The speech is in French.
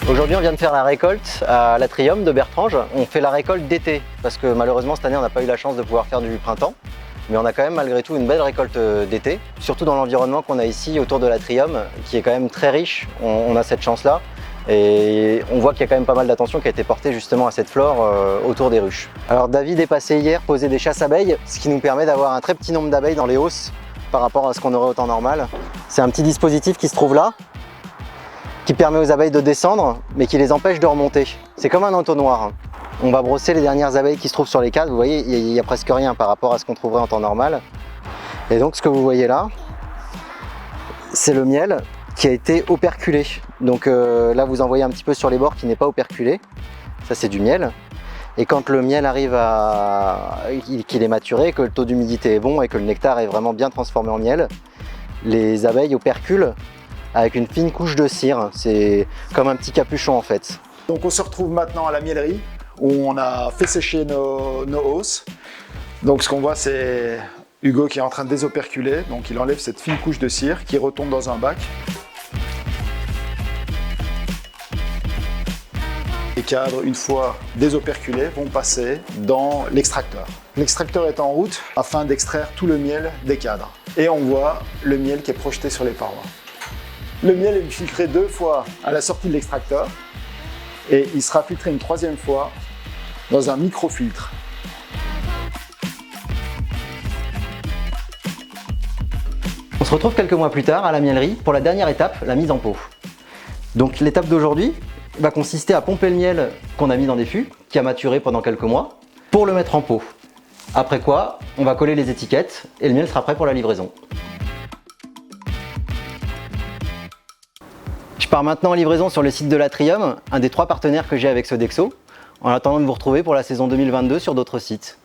Aujourd'hui, on vient de faire la récolte à l'Atrium de Bertrange. On fait la récolte d'été parce que malheureusement cette année on n'a pas eu la chance de pouvoir faire du printemps. Mais on a quand même malgré tout une belle récolte d'été, surtout dans l'environnement qu'on a ici autour de l'Atrium qui est quand même très riche. On a cette chance-là et on voit qu'il y a quand même pas mal d'attention qui a été portée justement à cette flore autour des ruches. Alors David est passé hier poser des chasses abeilles, ce qui nous permet d'avoir un très petit nombre d'abeilles dans les hausses par rapport à ce qu'on aurait au temps normal. C'est un petit dispositif qui se trouve là, qui permet aux abeilles de descendre, mais qui les empêche de remonter. C'est comme un entonnoir. On va brosser les dernières abeilles qui se trouvent sur les cadres. Vous voyez, il n'y a presque rien par rapport à ce qu'on trouverait en temps normal. Et donc ce que vous voyez là, c'est le miel qui a été operculé. Donc là, vous en voyez un petit peu sur les bords qui n'est pas operculé. Ça, c'est du miel. Et quand le miel arrive qu'il est maturé, que le taux d'humidité est bon et que le nectar est vraiment bien transformé en miel, les abeilles operculent avec une fine couche de cire. C'est comme un petit capuchon en fait. Donc on se retrouve maintenant à la miellerie où on a fait sécher nos hausses. Donc ce qu'on voit, c'est Hugo qui est en train de désoperculer. Donc il enlève cette fine couche de cire qui retombe dans un bac. Les cadres, une fois désoperculés, vont passer dans l'extracteur. L'extracteur est en route afin d'extraire tout le miel des cadres. Et on voit le miel qui est projeté sur les parois. Le miel est filtré 2 fois à la sortie de l'extracteur et il sera filtré une 3e fois dans un microfiltre. On se retrouve quelques mois plus tard à la miellerie pour la dernière étape, la mise en pot. Donc l'étape d'aujourd'hui va consister à pomper le miel qu'on a mis dans des fûts, qui a maturé pendant quelques mois, pour le mettre en pot. Après quoi, on va coller les étiquettes et le miel sera prêt pour la livraison. Je pars maintenant en livraison sur le site de l'Atrium, un des 3 partenaires que j'ai avec Sodexo, en attendant de vous retrouver pour la saison 2022 sur d'autres sites.